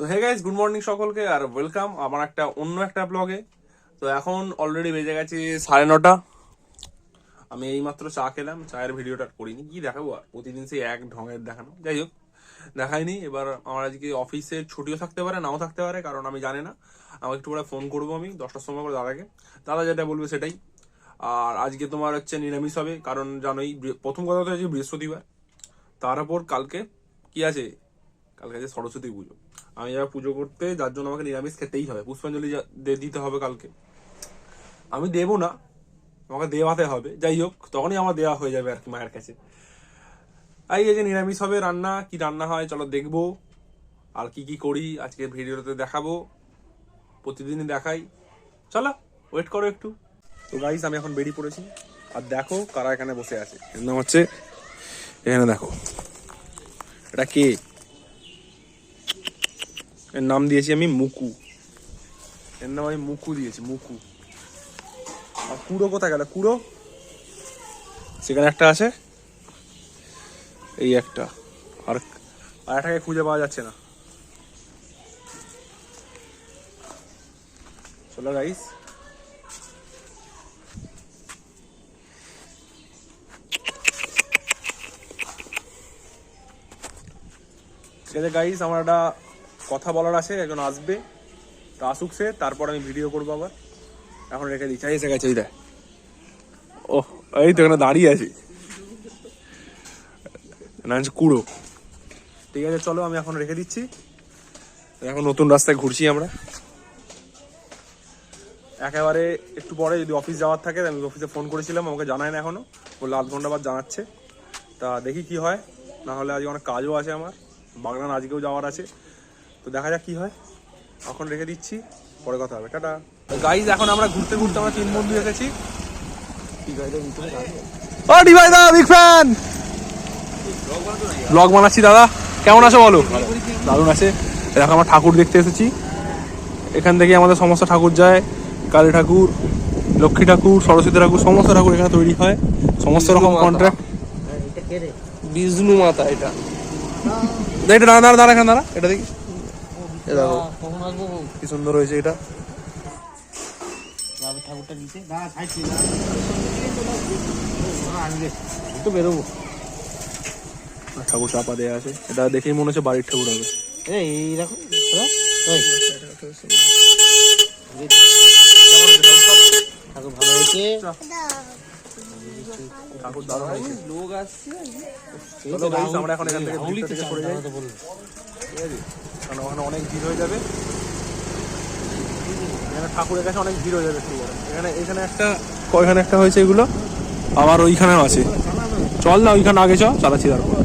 তো hey guys, good morning সকলকে, আর welcome আমার অন্য একটা ব্লগে। তো এখন অলরেডি বেজে গেছে 9:30। আমি এইমাত্র চা খেলাম, চায়ের ভিডিওটা করিনি, কি দেখাবো আর প্রতিদিন সেই এক ঢঙের দেখানো। যাই হোক, দেখাইনি। এবার আমার আজকে অফিসে ছুটিও থাকতে পারে, নাও থাকতে পারে, কারণ আমি জানি না। আমাকে একটু পরে ফোন করবো আমি 10টার সময় করে দাদাকে, দাদা যেটা বলবে সেটাই। আর আজকে তোমার হচ্ছে নিরামিষ হবে, কারণ জানোই প্রথম কথা তো হচ্ছে বৃহস্পতিবার। তার উপর কালকে কি আছে, কালকে আছে সরস্বতী পুজো। আমি যাবো পুজো করতে, যার জন্য আমাকে নিরামিষ খেতেই হবে, পুষ্পাঞ্জলি দিতে হবে কালকে। আমি দেবো না, আমাকে দেওয়াতে হবে। যাই হোক, তখনই আমার দেওয়া হয়ে যাবে আর কি মায়ের কাছে। এই যে নিরামিষ হবে, রান্না কি রান্না হয় চলো দেখবো। আর কি কি করি আজকে ভিডিওতে দেখাবো, প্রতিদিনই দেখাই। চলো ওয়েট করো একটু। তো গাইস, আমি এখন বেরিয়ে পড়েছি। আর দেখো কারা এখানে বসে আছে। এর নাম হচ্ছে, এখানে দেখো, এটা কে? এর নাম দিয়েছি আমি মুকু। এর নাম আমি মুকু দিয়েছি, মুকু। আর কুড়ো কোথায় গেল? কুড়ো সেখানে একটা আছে, এই একটা। আর একটাকে খুঁজে পাওয়া যাচ্ছে না। চলো গাইস, ঠিক আছে গাইস, আমার একটা কথা বলার আছে, একজন আসবে, তা আসুক সে, তারপর আমি ভিডিও করবো আবার। এখন রেখে দিচ্ছি, এসে গেছে ওই দেখ। ও এই তো এখানে দাঁড়িয়ে আছি, না কুড়ো। ঠিক আছে চলো, আমি এখন রেখে দিচ্ছি। এখন নতুন রাস্তায় ঘুরছি আমরা। একেবারে একটু পরে যদি অফিস যাওয়ার থাকে, আমি অফিসে ফোন করেছিলাম, আমাকে জানায় না এখনো, বললো 8 ঘন্টা বাদ জানাচ্ছে। তা দেখি কি হয়, না হলে আজকে অনেক কাজও আছে আমার, বাগনান আজকেও যাওয়ার আছে। তো দেখা যাক কি হয়। এখন রেখে দিচ্ছি, পরে কথা হবে, টাটা। গাইজ, এখন আমরা ঘুরতে ঘুরতে আমরা 3 বন্ধু এসেছি। ও ডিভাই দা, বিগ ফ্যান। ব্লগ বানাচ্ছি দাদা, কেমন আছো বলো? দারুণ আছে। দেখো আমরা ঠাকুর দেখতে এসেছি, এখান থেকে আমাদের সমস্ত ঠাকুর যায়। কালী ঠাকুর, লক্ষ্মী ঠাকুর, সরস্বতী ঠাকুর, সমস্ত ঠাকুর এখানে তৈরি হয়, সমস্ত রকম কন্ট্রাক্ট। বিষ্ণু মাতা এটা, এটা দাঁড়া দাঁড়া দাঁড়া, এখানে দাঁড়া, এটা দেখি, দেখো কি সুন্দর হয়েছে এটা। তো বেরোবো, ঠাকুর চাপা দেওয়া আছে, এটা দেখেই মনে হচ্ছে বাড়ির ঠাকুর হবে। ঠাকুর ভালো হয়েছে, ঠাকুর দারুণ হয়েছে। লোক আসছে, আমরা এখন এখান থেকে সরে যাই, ঠিক আছে? কারণ ওখানে অনেক ভিড় হয়ে যাবে, এখানে ঠাকুরের কাছে অনেক ভিড় হয়ে যাবে। এখানে এখানে একটা হয়েছে, এগুলো আবার ওইখানেও আছে। চল না ওইখানে আগে চালাচ্ছি, তারপর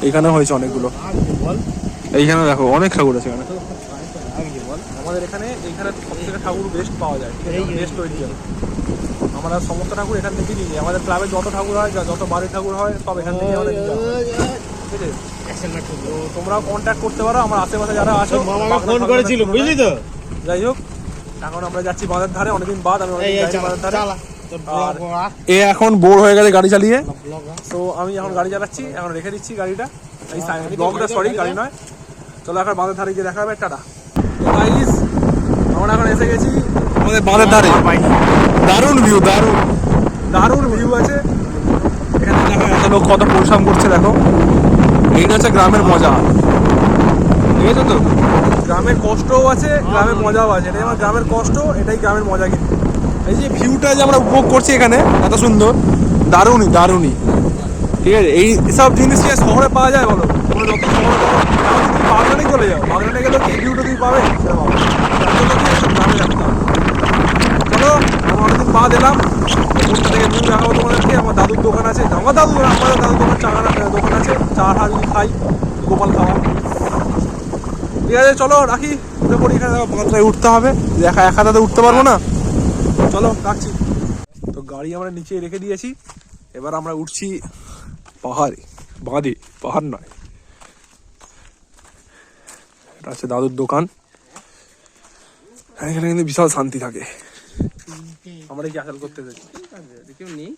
এইখানে হয়েছে অনেকগুলো। এইখানে দেখো অনেক ঠাকুর আছে এখানে। আমাদের এইখানে সব থেকে ঠাকুর বেস্ট পাওয়া যায়, বেস্ট তৈরি হয়। আমরা সমস্ত ঠাকুর এখান থেকে নিয়ে যাই, আমাদের ক্লাবে যত ঠাকুর হয়, যত বাড়ির ঠাকুর হয়, সব এখান থেকে আমাদের নিয়ে যাওয়া হয়, ঠিক আছে? তো তোমরাও কন্ট্যাক্ট করতে পারো, আমার আশেপাশে যারা আছো, ফোন করেছিল, বুঝলি তো। যাই হোক, এখন আমরা যাচ্ছি বাঁধের ধারে, অনেকদিন বাদ আমি বাঁধের ধারে। আর এ এখন বোর হয়ে গেছে গাড়ি চালিয়ে, তো আমি এখন গাড়ি চালাচ্ছি, এখন রেখে দিচ্ছি গাড়িটা, এই ব্লগটা, সরি গাড়ি নয়। চলো এখন বাঁধের ধারে গিয়ে দেখা হবে, টাটা। গাইস, আমরা এখন এসে গেছি আমাদের বাঁধের ধারে। দারুণ ভিউ, দারুণ ভিউ আছে এখানে। দেখো এত লোক কত পরিশ্রম করছে, দেখো। এইটা হচ্ছে গ্রামের মজা, ঠিক আছে? তো গ্রামের কষ্টও আছে, গ্রামের মজাও আছে। এটাই আমার গ্রামের কষ্ট, এটাই গ্রামের মজা। কিন্তু এই যে ভিউটা যে আমরা উপভোগ করছি এখানে, এত সুন্দর, দারুণই, ঠিক আছে? এই সব জিনিস কি শহরে পাওয়া যায় বলো? তোমরা যত শহরে যাও, তুমি বাগানে চলে যাও, বাগানে গেলেও কি ভিউটা তুমি পাবে? গ্রামে রাখতে হবে। চলো, আমরা অনেকদিন বাদ এলাম, থেকে ভিউ দেখাবো তোমাদেরকে। আমার দাদুর দোকান আছে, আমাদের দাদুর দোকান, দোকান আছে, চা যদি খাই, গোপাল খাওয়া। ঠিক আছে চলো রাখি, উঠে পড়ি। এখানে দেখো বাঁধটায় উঠতে হবে, এক হাতে উঠতে পারবো না। চলো রাখছি। তো গাড়ি আমরা নিচে রেখে দিয়েছি, এবার আমরা উঠছি পাহাড়ে, বাঁধে, পাহাড় নয়। এটা হচ্ছে দাদুর দোকান, এখানে কিন্তু বিশাল শান্তি থাকে। আমরা কি আসাল করতে যাচ্ছি, কেউ নেই।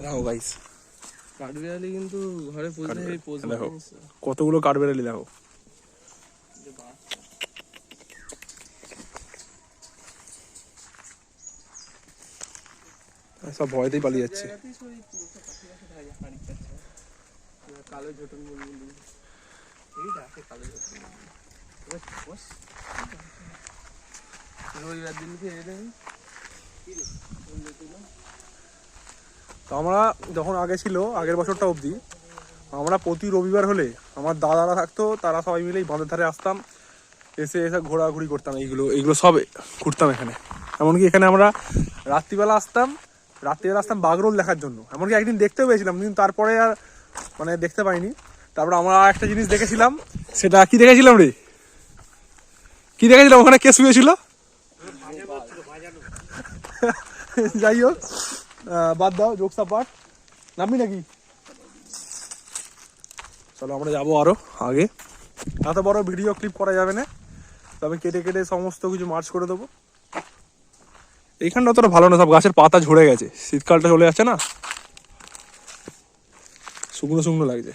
দেখো গাইস, কাঠবিড়ালি কিন্তু ঘরে দেখো কতগুলো কাঠবিড়ালি, দেখো সব ভয়তেই পালিয়ে যাচ্ছে। কালো ঝোটন মুরগি কালো ঝোটন রবিবার দিন তো আমরা যখন আগে ছিল, আগের বছরটা অবধি আমরা প্রতি রবিবার হলে আমার দাদারা থাকতো, তারা সবাই মিলেই বাঁধের ধারে আসতাম, এসে ঘোরাঘুরি করতাম, এইগুলো সব ঘুরতাম এখানে। এমনকি এখানে আমরা রাত্রিবেলা আসতাম বাগরোল দেখার জন্য। এমনকি একদিন দেখতেও পেয়েছিলাম, কিন্তু তারপরে আর মানে দেখতে পাইনি। তারপরে আমরা একটা জিনিস দেখেছিলাম, সেটা কি দেখেছিলাম রে? কি দেখেছিলাম? ওখানে কে শুয়েছিল? যাই হোক, বাদ দাও, জোকসা পাঠ। নামবি নাকি? চলো আমরা যাবো আরো আগে। এত বড় ভিডিও ক্লিপ করা যাবে না, তবে কেটে কেটে সমস্ত কিছু মার্চ করে দেবো। এইখানটা অতটা ভালো না, সব গাছের পাতা ঝরে গেছে, শীতকালটা চলে যাচ্ছে না, শুকনো শুকনো লাগছে।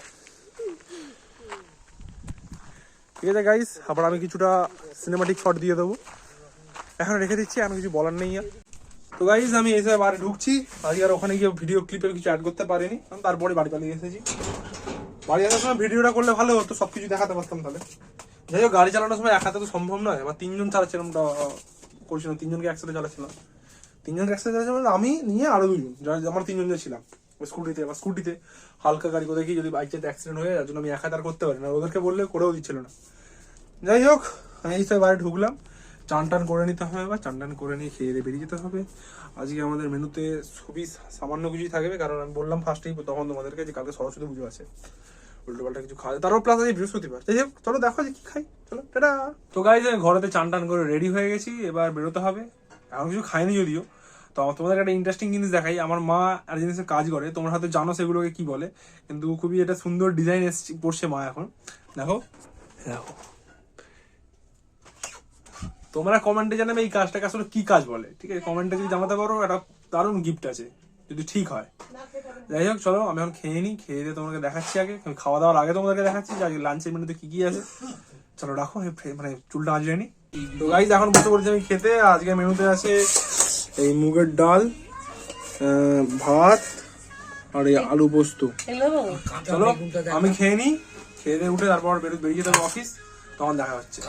ঠিক আছে গাইস, আবার আমি কিছুটা সিনেমাটিক শট দিয়ে দেবো, এখন রেখে দিচ্ছি, এখন কিছু বলার নেই। তো গাইস আমি এই সময় বাড়ি ঢুকছি, আজকে আর ওখানে গিয়ে ভিডিও ক্লিপে কিছু অ্যাড করতে পারিনি, তারপরে বাড়ি পালিয়ে এসেছি। বাড়ি আসার সময় ভিডিওটা করলে ভালো হতো, সবকিছু দেখাতে পারতাম তাহলে। যাই হোক, গাড়ি চালানোর সময় এক হাতে তো সম্ভব নয়, আবার তিনজন চালাচ্ছিলাম, করছিলাম, তিনজনকে একসাথে চালাচ্ছিলাম। তিনজনকে একসাথে চালাচ্ছিলাম, আমি নিয়ে আরো দুজন, আমরা তিনজন ছিলাম স্কুটিতে হালকা গাড়ি করে দেখি যদি বাইক চাইতে অ্যাক্সিডেন্ট হয়ে, যার জন্য আমি এক হাতে আর করতে পারি না, ওদেরকে বললে করেও দিচ্ছিল না। যাই হোক, আমি এই সময় বাড়ি ঢুকলাম, চান টান করে নিতে হবে, বা চান টান করে নিয়ে খেয়ে দিয়ে বেরিয়ে যেতে হবে। আজকে আমাদের মেনুতে খুবই সামান্য কিছুই থাকবে, কারণ আমি বললাম ফার্স্টেই তখন তোমাদেরকে যে কালকে সরস্বতী পুজো আছে, উল্টো পাল্টা কিছু খাওয়া, তারপর প্লাস আজ বৃহস্পতিবার। যাই হোক, চলো দেখো যে কি খাই, চলো টাটা। তো গাইস আমি ঘরেতে চান টান করে রেডি হয়ে গেছি, এবার বেরোতে হবে। এখন কিছু খাইনি যদিও, তো তোমাদের একটা ইন্টারেস্টিং জিনিস দেখাই। আমার মা আর জিনিসের কাজ করে, তোমরা হয়তো জানো সেগুলোকে কি বলে, কিন্তু খুবই একটা সুন্দর ডিজাইন পড়ছে মা এখন। দেখো দেখো, তোমরা কমেন্টে জানাবে এই কাজটাকে আসলে কি কাজ বলে, ঠিক আছে? কমেন্টে যদি জানাতে পারো, একটা দারুণ গিফট আছে যদি ঠিক হয়। যাই হোক, চলো আমি এখন খেয়ে নিই, খেয়ে দিয়ে তোমাকে দেখাচ্ছি। আগে আমি খাওয়া দাওয়ার আগে তোমাদেরকে দেখাচ্ছি যে আজকে লাঞ্চের মেনুতে কি কি আছে। চলো রাখো, মানে চুলটা আজরে নি। তো গাইস এখন বসে পড়েছি আমি খেতে। আজকে মেনুতে আছে এই মুগের ডাল, ভাত আর এই আলু পোস্ত। চলো আমি খেয়ে নিই, খেয়ে দিয়ে উঠে তারপর বেরিয়ে যাবো অফিস, তখন দেখা হচ্ছে।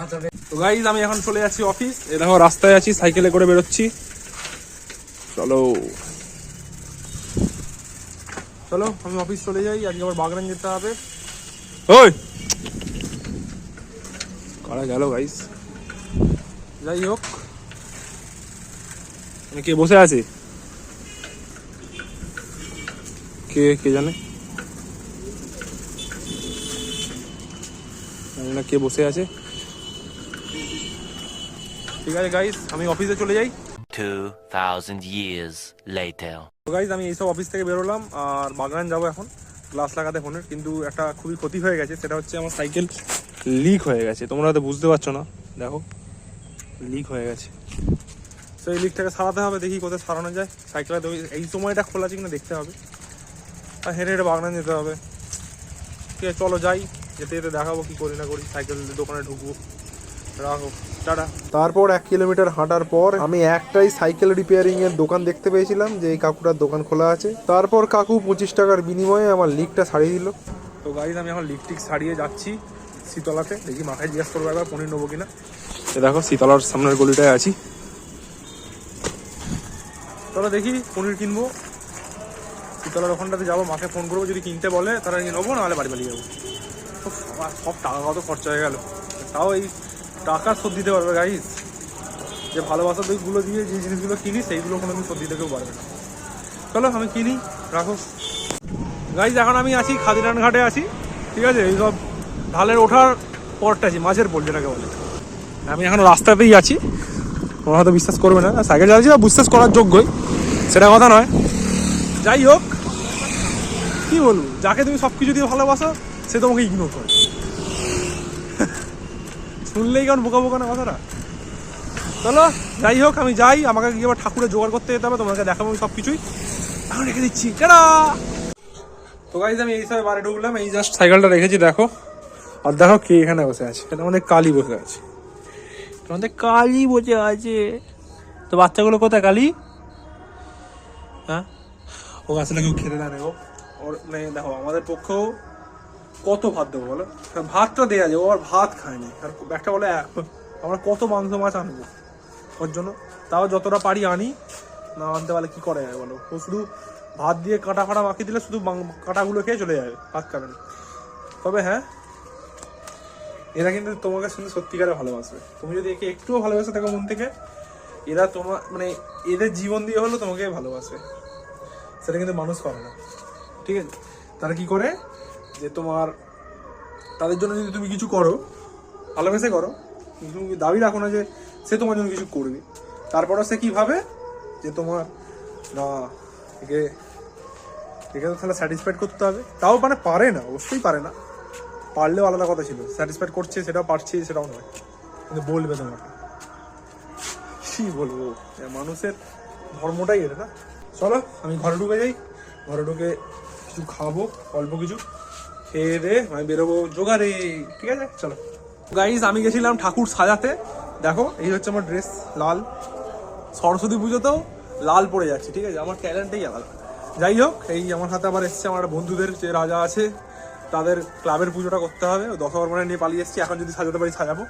তো গাইস আমি এখন চলে যাচ্ছি অফিস। এ দেখো রাস্তায় আছি, সাইকেলে করে বেরোচ্ছি। চলো চলো আমি অফিস চলে যাই, আজকে আবার বাগরান যেতে হবে। ওই কারা গেল গাইস? যাই হোক, কে বসে আছে, কে কে জানে, জানি না কে বসে আছে। ঠিক আছে গাইস, আমি অফিসে চলে যাই। 2000 years later. তো গাইস আমি এইসব অফিস থেকে বেরোলাম, আর বাগান যাবো এখন গ্লাস লাগাতে ফোনের। কিন্তু একটা খুবই ক্ষতি হয়ে গেছে, সেটা হচ্ছে আমার সাইকেল লিক হয়ে গেছে। তোমরা হয়তো বুঝতে পারছো না, দেখো লিক হয়ে গেছে। তো এই লিকটাকে সারাতে হবে, দেখি কোথায় সারানো যায়। সাইকেলটা এই সময়টা খোলা আছে কিনা দেখতে হবে, আর হেঁটে হেঁটে বাগান যেতে হবে। ঠিক আছে চলো যাই, যেতে যেতে দেখাবো কি করি না করি। সাইকেল দোকানে ঢুকবো, রাখো টাটা। তারপর 1 কিলোমিটার হাঁটার পর আমি একটাই সাইকেল রিপেয়ারিং এর দোকান দেখতে পেয়েছিলাম, যে এই কাকুটার দোকান খোলা আছে। তারপর কাকু 25 টাকার বিনিময়ে আমার লিকটা সারিয়ে দিল। তো গাইস আমি এখন লিক টিক সারিয়ে যাচ্ছি শীতলাতে, দেখি মাথায় জিজ্ঞাসা করবো একবার পনির নেবো কিনা। দেখো শীতলার সামনের গলিটায় আছি, চলো দেখি পনির কিনবো। শীতলার ওখানটাতে যাবো, মাকে ফোন করবো, যদি কিনতে বলে তারা নিয়ে নেবো, নাহলে বাড়ি বাড়ি যাবো। সব টাকা কত খরচা হয়ে গেল, তাও এই টাকা শোধ দিতে পারবে গাইস? যে ভালোবাসার দিকগুলো দিয়ে যে জিনিসগুলো কিনি, সেইগুলো কোনোদিন শোধ দিতে কেউ পারবে না। চলো আমি কিনি, রাখো। গাইস এখন আমি আছি খাদিরান ঘাটে আছি, ঠিক আছে? এইসব ঢালের ওঠার পরটা আছি, মাঝের পোল যেটাকে বলে। আমি এখন রাস্তাতেই আছি, তোমরা হয়তো বিশ্বাস করবে না, সাইকেল চালাচ্ছি বা বিশ্বাস করার যোগ্যই, সেটা কথা নয়। যাই হোক, কি বলবো, যাকে তুমি সব কিছু দিয়ে ভালোবাসো সে তোমাকে ইগনোর করে। শুনলেই কেমন বোকা বোকা না কথাটা। চলো যাই হোক, আমি যাই, আমাকে গিয়ে আবার ঠাকুরের জোগাড় করতে যেতে হবে, তোমাকে দেখাবো আমি সব কিছুই। এখন রেখে দিচ্ছি, টাটা। তো গাইস আমি এই সময় বাড়ি ঢুকলাম, এই জাস্ট সাইকেলটা রেখেছি, দেখো। আর দেখো কে এখানে বসে আছে, এটা আমাদের কালী বসে আছে, আমাদের কালী বসে আছে। তো বাচ্চাগুলো কোথায় কালী? হ্যাঁ ও আসলে কেউ খেতে দেয় না গো। ওর মানে দেখো আমাদের পক্ষেও কত ভাত দেবো বলো, ভাতটা দেওয়া যায়, ও আর ভাত খায়নি। আর একটা বলে আমরা কত মাংস মাছ আনবো ওর জন্য, তাও যতটা পারি আনি, না আনতে পারলে কি করে যায় বলো। ও শুধু ভাত দিয়ে কাঁটা ফাটা মাখিয়ে দিলে শুধু কাঁটাগুলো খেয়ে চলে যাবে, ভাত খাবে না। তবে হ্যাঁ, এরা কিন্তু তোমাকে শুনে সত্যিকারে ভালোবাসবে। তুমি যদি একে একটুও ভালোবাসে থাকো মন থেকে, এরা তোমার মানে এদের জীবন দিয়ে হলো তোমাকে ভালোবাসবে। সেটা কিন্তু মানুষ করে না, ঠিক আছে? তারা কি করে যে তোমার তাদের জন্য যদি তুমি কিছু করো, ভালোবেসে করো, তুমি দাবি রাখো না যে সে তোমার জন্য কিছু করবে, তারপরও সে কি ভাবে যে তোমার না একে একে তো তাহলে স্যাটিসফাইড করতে হবে। তাও মানে পারে না, অবশ্যই পারে না, পারলেও আলাদা কথা ছিল। স্যাটিসফাইড করছে সেটাও পারছে সেটাও নয়, কিন্তু বলবে তোমাকে। কি বলবো, মানুষের ধর্মটাই এটা না। চলো আমি ঘরে ঢুকে যাই, ঘরে ঢুকে কিছু খাবো, অল্প কিছু খেয়ে দে আমি বেরোবো জোগাড়ে, ঠিক আছে? চলো গাইস, আমি গেছিলাম ঠাকুর সাজাতে। দেখো এই হচ্ছে আমার ড্রেস, লাল। সরস্বতী পুজোতেও লাল পরে যাচ্ছে, ঠিক আছে? আমার ট্যালেন্টই আলাদা। যাই হোক, এই আমার হাতে আবার এসছে আমার বন্ধুদের যে রাজা আছে, তাদের ক্লাবের পুজোটা করতে হবে। 10 মানে নিয়ে পালিয়ে এসেছি, এখন যদি সাজাতে পারি সাজাবো।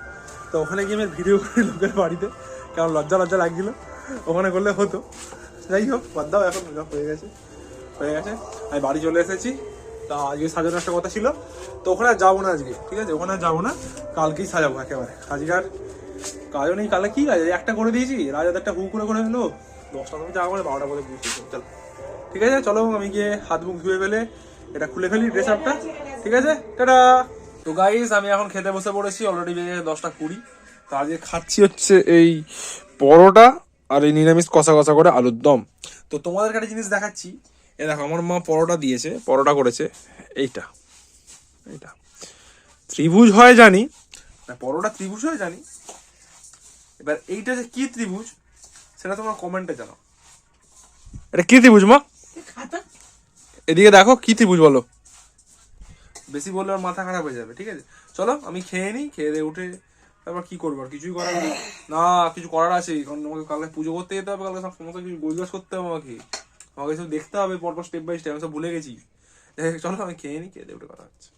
তো ওখানে গিয়ে আমি ভিডিও করি লোকের বাড়িতে, কারণ লজ্জা লজ্জা লাগছিল, ওখানে করলে হতো। যাই হোক, বাদ দাও, এখন হয়ে গেছে। আমি বাড়ি চলে এসেছি। তা আজকে সাজানোর একটা কথা ছিল, তো ওখানে আর যাবো না আজকে, ঠিক আছে? ওখানে আর যাবো না, কালকেই সাজাবো একেবারে। আজকে আর কাজও নেই, কালে কি কাজ, একটা করে দিয়েছি, রাজাদেরটা হু করে হলো। 10টা তুমি যাওয়া করে 12টা করে বুঝছি। চলো ঠিক আছে, চলো আমি গিয়ে হাত মুখ ধুয়ে ফেলে এটা খুলে ফেলি ড্রেস আপটা, ঠিক আছে? টাটা। তো গাইস, আমি এখন খেতে বসে পড়েছি, অলরেডি বেজে 10টা 20। তো আজকে খাচ্ছি হচ্ছে এই পরোটা আর এই নিরামিষ কষা কষা করে আলুর দম। তো তোমাদেরকে একটা জিনিস দেখাচ্ছি, এ দেখো আমার মা পরোটা দিয়েছে, পরোটা করেছে এইটা ত্রিভুজ হয় জানি না, পরোটা ত্রিভুজ হয় জানি। এবার এইটা যে কি ত্রিভুজ সেটা তোমরা কমেন্টে জানাও। এটা কি ত্রিভুজ মা? এদিকে দেখো কি ত্রিভুজ বলো, বেশি বললে আর মাথা খারাপ হয়ে যাবে, ঠিক আছে? চলো আমি খেয়ে নিই, খেয়ে দিয়ে উঠে তারপর কি করবো, আর কিছুই করার নেই। না কিছু করার আছে, কারণ আমাকে কালকে পুজো করতে যেতে হবে, কালকে সব সমস্ত কিছু গোছগাছ করতে হবে, আমাকে সব দেখতে হবে পরপর স্টেপ বাই স্টেপ, আমি সব ভুলে গেছি। চলো আমি খেয়ে নিই, খেয়ে দিয়ে উঠে কথা হচ্ছে।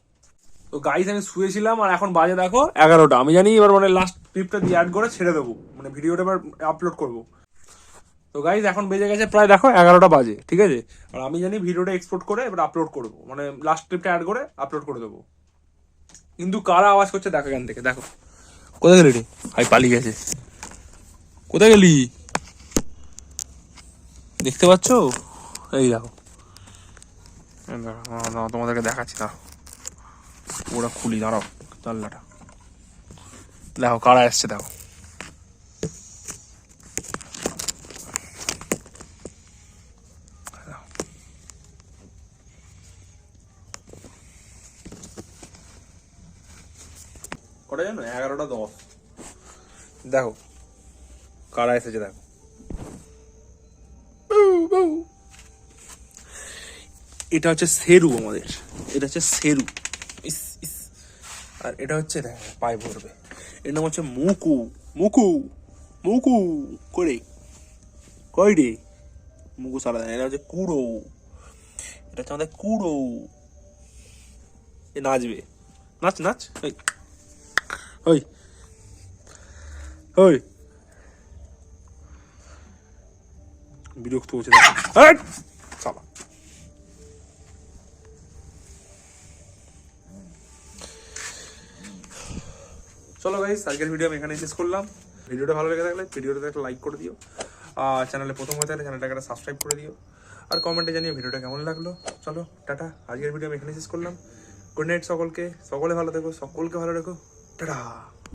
তো গাইস, আমি শুয়েছিলাম আর এখন বাজে দেখো 11টা। আমি জানি এবার মানে লাস্ট ক্লিপটা দিয়ে অ্যাড করে ছেড়ে দেবো, মানে ভিডিওটা এবার আপলোড করবো। তো গাইস, এখন বেজে গেছে প্রায় দেখো 11টা বাজে, ঠিক আছে? আর আমি জানি ভিডিওটা এক্সপোর্ট করে এবার আপলোড করবো, মানে লাস্ট ক্লিপটা অ্যাড করে আপলোড করে দেবো। কিন্তু কারা আওয়াজ করছে দেখো এখান থেকে, দেখো। কোথায় গেলি রে? ভাই পালিয়ে গেছে। কোথায় গেলি? দেখতে পাচ্ছ? এই দেখো, তোমাদেরকে দেখাচ্ছি, দাঁড়াও ওরা খুলি, দাঁড়াও জানলাটা, দেখো কারা এসছে, দেখো। কটা জানো? 11টা 10। দেখো কারা এসেছে, দেখো। এটা হচ্ছে সেরু আমাদের, এটা হচ্ছে সেরু। আর এটা হচ্ছে দেখ পায়ে পড়বে, এর নাম হচ্ছে মুকু। মুকু মুকু করে কই রে? মুকু সারা দেয়। এটা হচ্ছে কুড়ো, এটা হচ্ছে আমাদের কুড়ো। এ নাচবে, নাচ নাচ। ওই ওই ওই বিরক্ত হচ্ছে চালা। চলো গাইস, আজকের ভিডিও আমি এখানে শেষ করলাম। ভিডিওটা ভালো লেগে থাকলে ভিডিওটাতে একটা লাইক করে দিও, আর চ্যানেলে প্রথম হয়ে থাকলে চ্যানেলটাকে একটা সাবস্ক্রাইব করে দিও, আর কমেন্টে জানিয়ে ভিডিওটা কেমন লাগলো। চলো টাটা, আজকের ভিডিও আমি এখানে শেষ করলাম। গুড নাইট সকলকে, সকলে ভালো থেকো, সকলকে ভালো রেখো, টাটা।